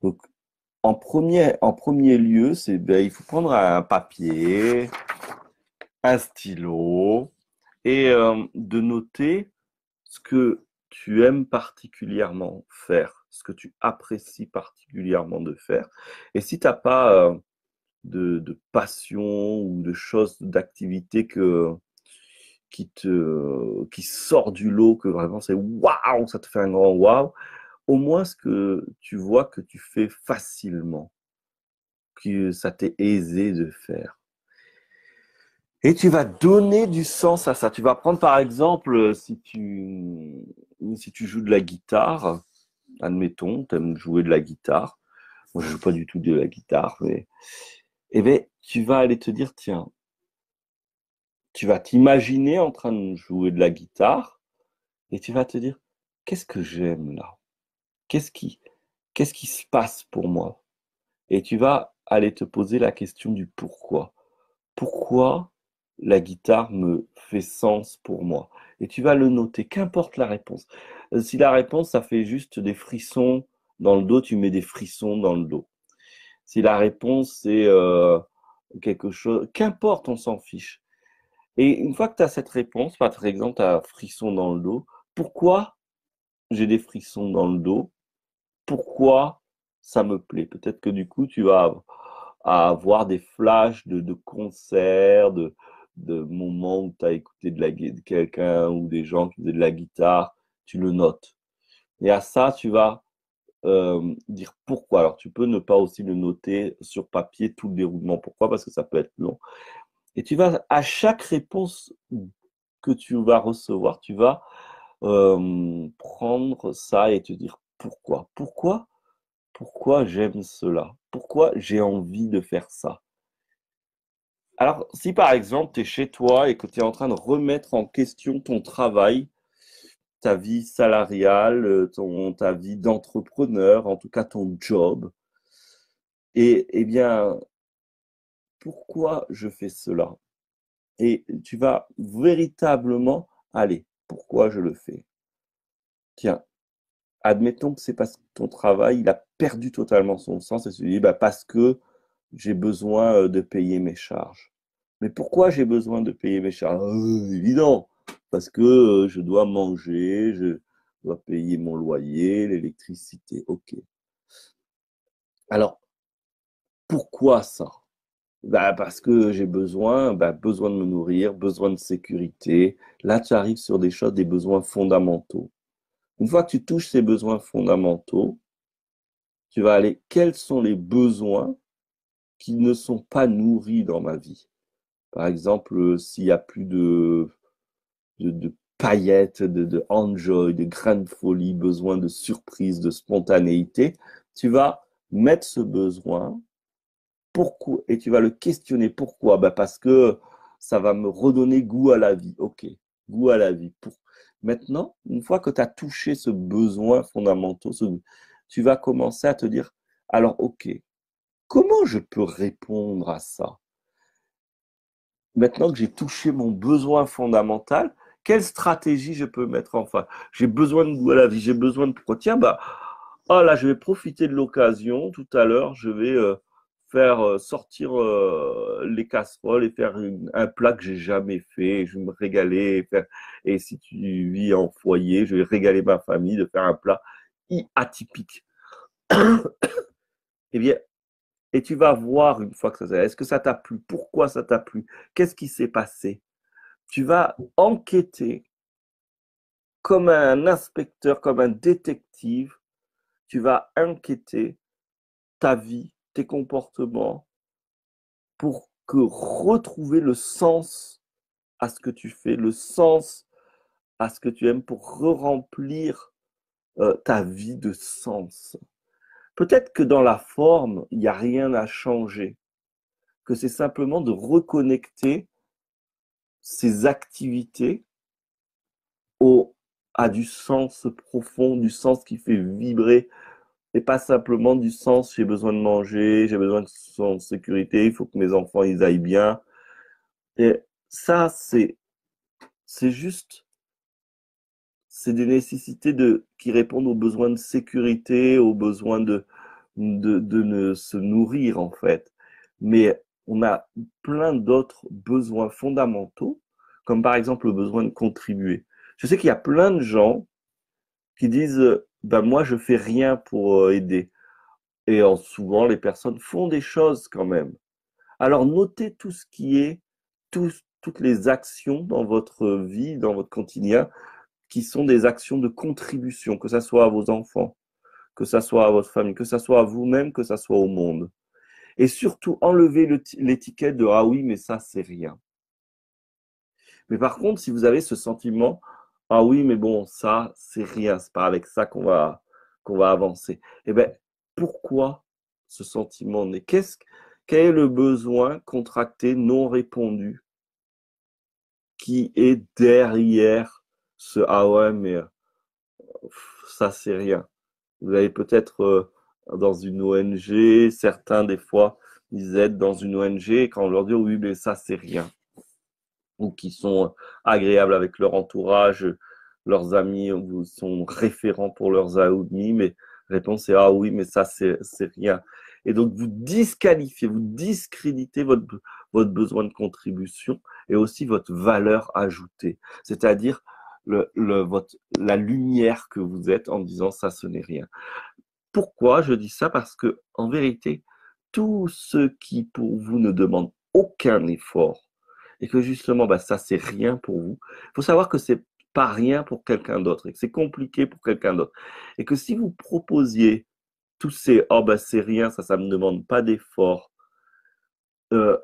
Donc, en premier lieu, il faut prendre un papier, un stylo et de noter ce que tu aimes particulièrement faire, ce que tu apprécies particulièrement de faire. Et si tu n'as pas de passion ou de choses, d'activités qui sort du lot, que vraiment c'est waouh, ça te fait un grand waouh, au moins ce que tu vois que tu fais facilement, que ça t'est aisé de faire. Et tu vas donner du sens à ça. Tu vas prendre par exemple, si tu joues de la guitare, admettons, tu aimes jouer de la guitare. Moi, je joue pas du tout de la guitare, mais eh bien, tu vas aller te dire, tiens, tu vas t'imaginer en train de jouer de la guitare et tu vas te dire, qu'est-ce que j'aime là? Qu'est-ce qui, qu'est-ce qui se passe pour moi? Et tu vas aller te poser la question du pourquoi. Pourquoi la guitare me fait sens pour moi? Et tu vas le noter, qu'importe la réponse. Si la réponse, ça fait juste des frissons dans le dos, tu mets des frissons dans le dos. Si la réponse, c'est quelque chose, qu'importe, on s'en fiche. Et une fois que tu as cette réponse, par exemple, tu as un frisson dans le dos, pourquoi j'ai des frissons dans le dos? Pourquoi ça me plaît? Peut-être que du coup, tu vas avoir des flashs de concerts, de moments où tu as écouté de quelqu'un ou des gens qui faisaient de la guitare, tu le notes. Et à ça, tu vas dire pourquoi. Alors, tu peux ne pas aussi le noter sur papier, tout le déroulement. Pourquoi? Parce que ça peut être long. Et tu vas, à chaque réponse que tu vas recevoir, tu vas prendre ça et te dire pourquoi. Pourquoi j'aime cela? Pourquoi j'ai envie de faire ça? Alors, si par exemple, tu es chez toi et que tu es en train de remettre en question ton travail, ta vie salariale, ta vie d'entrepreneur, en tout cas ton job, et eh bien, pourquoi je fais cela? Et tu vas véritablement aller, pourquoi je le fais? Tiens, admettons que c'est parce que ton travail, il a perdu totalement son sens et tu te dis, bah, parce que j'ai besoin de payer mes charges. Mais pourquoi j'ai besoin de payer mes charges? Évident, parce que je dois manger, je dois payer mon loyer, l'électricité. Ok. Alors, pourquoi ça? Bah, parce que j'ai besoin de me nourrir, besoin de sécurité. Là, tu arrives sur des choses, des besoins fondamentaux. Une fois que tu touches ces besoins fondamentaux, tu vas aller, quels sont les besoins qui ne sont pas nourris dans ma vie? Par exemple, s'il n'y a plus de paillettes, de enjoy, de grains de folie, besoin de surprise, de spontanéité, tu vas mettre ce besoin, pourquoi, et tu vas le questionner. Pourquoi? Ben parce que ça va me redonner goût à la vie. Ok, goût à la vie. Maintenant, une fois que tu as touché ce besoin fondamental, tu vas commencer à te dire, alors ok, comment je peux répondre à ça? Maintenant que j'ai touché mon besoin fondamental, quelle stratégie je peux mettre en face? J'ai besoin de goût à la vie, j'ai besoin de pourquoi? Tiens, bah, oh là, je vais profiter de l'occasion. Tout à l'heure, je vais faire sortir les casseroles et faire un plat que j'ai jamais fait. Je vais me régaler. Et si tu vis en foyer, je vais régaler ma famille de faire un plat atypique. Eh bien, et tu vas voir une fois que ça, est-ce que ça t'a plu? Pourquoi ça t'a plu? Qu'est-ce qui s'est passé? Tu vas enquêter comme un inspecteur, comme un détective. Tu vas enquêter ta vie, tes comportements, pour que retrouver le sens à ce que tu fais, le sens à ce que tu aimes, pour re-remplir ta vie de sens. Peut-être que dans la forme, il n'y a rien à changer, que c'est simplement de reconnecter ces activités au, à du sens profond, du sens qui fait vibrer, et pas simplement du sens, j'ai besoin de manger, j'ai besoin de son sécurité, il faut que mes enfants ils aillent bien. Et ça, c'est juste, c'est des nécessités qui répondent aux besoins de sécurité, aux besoins de, de ne se nourrir en fait. Mais on a plein d'autres besoins fondamentaux, comme par exemple le besoin de contribuer. Je sais qu'il y a plein de gens qui disent ben moi je fais rien pour aider. Et souvent les personnes font des choses quand même. Alors notez tout ce qui est, toutes les actions dans votre vie, dans votre quotidien, qui sont des actions de contribution, que ce soit à vos enfants, que ce soit à votre famille, que ce soit à vous-même, que ce soit au monde. Et surtout, enlevez l'étiquette de ah oui, mais ça, c'est rien. Mais par contre, si vous avez ce sentiment, ah oui, mais bon, ça, c'est rien, c'est pas avec ça qu'on va avancer. Eh bien, pourquoi ce sentiment naît? Quel est le besoin contracté, non répondu, qui est derrière ce ah ouais, mais ça, c'est rien? Vous avez peut-être dans une ONG, certains des fois, ils aident dans une ONG et quand on leur dit oui, mais ça, c'est rien, ou qui sont agréables avec leur entourage, leurs amis ou sont référents pour leurs amis, mais la réponse est ah oui, mais ça, c'est rien. Et donc, vous disqualifiez, vous discréditez votre besoin de contribution et aussi votre valeur ajoutée, c'est-à-dire la lumière que vous êtes en disant ça, ce n'est rien. Pourquoi je dis ça? Parce que, en vérité, tous ceux qui, pour vous, ne demandent aucun effort et que justement, bah, ça, c'est rien pour vous, il faut savoir que c'est pas rien pour quelqu'un d'autre et que c'est compliqué pour quelqu'un d'autre. Et que si vous proposiez tous ces oh, bah, c'est rien, ça me demande pas d'effort euh,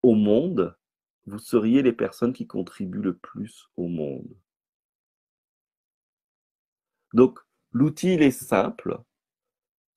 au monde, vous seriez les personnes qui contribuent le plus au monde. Donc, l'outil, il est simple.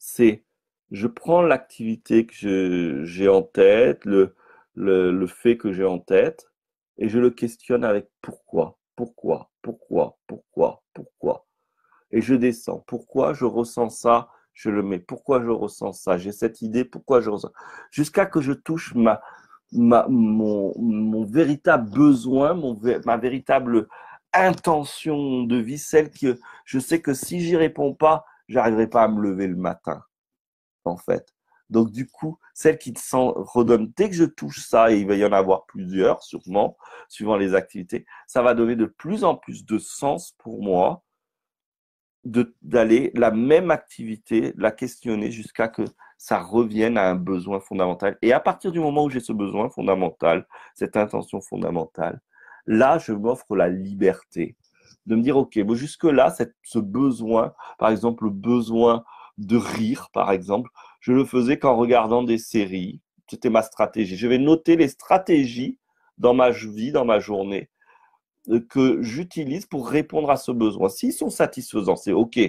C'est je prends l'activité que j'ai en tête, le fait que j'ai en tête, et je le questionne avec pourquoi. Et je descends. Pourquoi je ressens ça? Je le mets. Pourquoi je ressens ça? J'ai cette idée. Pourquoi je ressens? Jusqu'à que je touche mon véritable besoin, ma véritable intention de vie, celle que je sais que si j'y réponds pas, j'arriverai pas à me lever le matin en fait. Donc, du coup, celle qui s'en redonne, dès que je touche ça, et il va y en avoir plusieurs, sûrement, suivant les activités, ça va donner de plus en plus de sens pour moi d'aller la même activité, la questionner jusqu'à que ça revienne à un besoin fondamental. Et à partir du moment où j'ai ce besoin fondamental, cette intention fondamentale, là, je m'offre la liberté de me dire, OK, bon, jusque-là, ce besoin, par exemple, le besoin de rire, par exemple, je le faisais qu'en regardant des séries. C'était ma stratégie. Je vais noter les stratégies dans ma vie, dans ma journée, que j'utilise pour répondre à ce besoin. S'ils sont satisfaisants, c'est OK.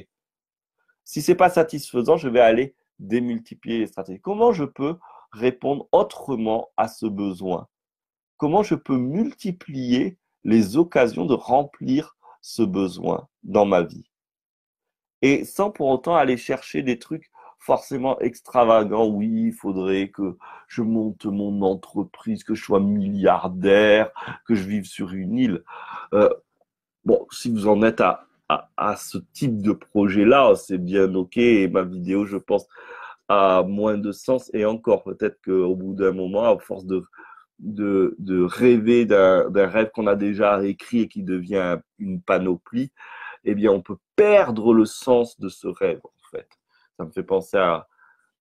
Si ce n'est pas satisfaisant, je vais aller démultiplier les stratégies. Comment je peux répondre autrement à ce besoin? Comment je peux multiplier les occasions de remplir ce besoin dans ma vie? Et sans pour autant aller chercher des trucs forcément extravagants. Oui, il faudrait que je monte mon entreprise, que je sois milliardaire, que je vive sur une île. Euh, Bon, si vous en êtes à ce type de projet-là, c'est bien OK. Et ma vidéo, je pense, a moins de sens. Et encore, peut-être qu'au bout d'un moment, à force de rêver d'un rêve qu'on a déjà écrit et qui devient une panoplie, eh bien, on peut perdre le sens de ce rêve, en fait. Ça me fait penser à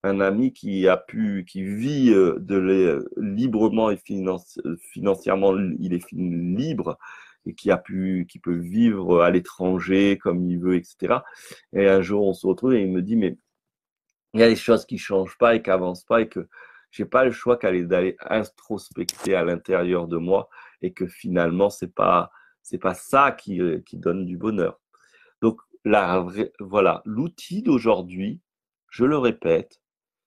un ami qui vit librement et financièrement, il est libre et qui peut vivre à l'étranger comme il veut, etc. Et un jour, on se retrouve et il me dit, mais il y a des choses qui changent pas et qui avancent pas et que j'ai pas le choix d'aller introspecter à l'intérieur de moi et que finalement, c'est pas ça qui donne du bonheur. Donc, voilà, l'outil d'aujourd'hui, je le répète,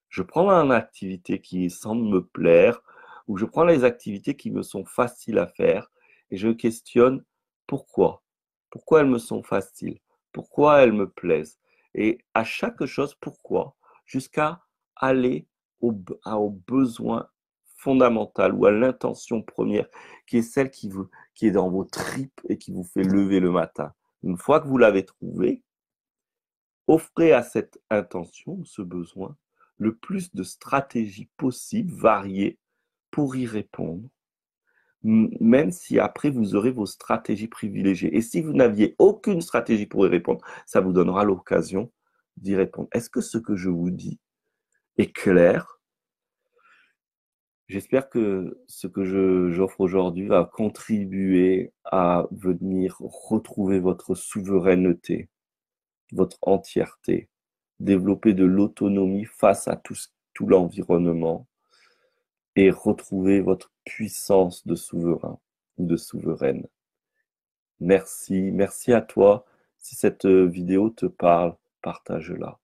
je prends une activité qui semble me plaire, ou je prends les activités qui me sont faciles à faire, et je questionne pourquoi. Pourquoi elles me sont faciles? Pourquoi elles me plaisent? Et à chaque chose, pourquoi? Jusqu'à aller au besoin fondamental ou à l'intention première, qui est celle qui est dans vos tripes et qui vous fait lever le matin. Une fois que vous l'avez trouvé, offrez à cette intention, ce besoin, le plus de stratégies possibles, variées, pour y répondre, même si après vous aurez vos stratégies privilégiées. Et si vous n'aviez aucune stratégie pour y répondre, ça vous donnera l'occasion d'y répondre. Est-ce que ce que je vous dis est clair? J'espère que ce que j'offre aujourd'hui va contribuer à venir retrouver votre souveraineté, votre entièreté, développer de l'autonomie face à tout l'environnement et retrouver votre puissance de souverain ou de souveraine. Merci, merci à toi. Si cette vidéo te parle, partage-la.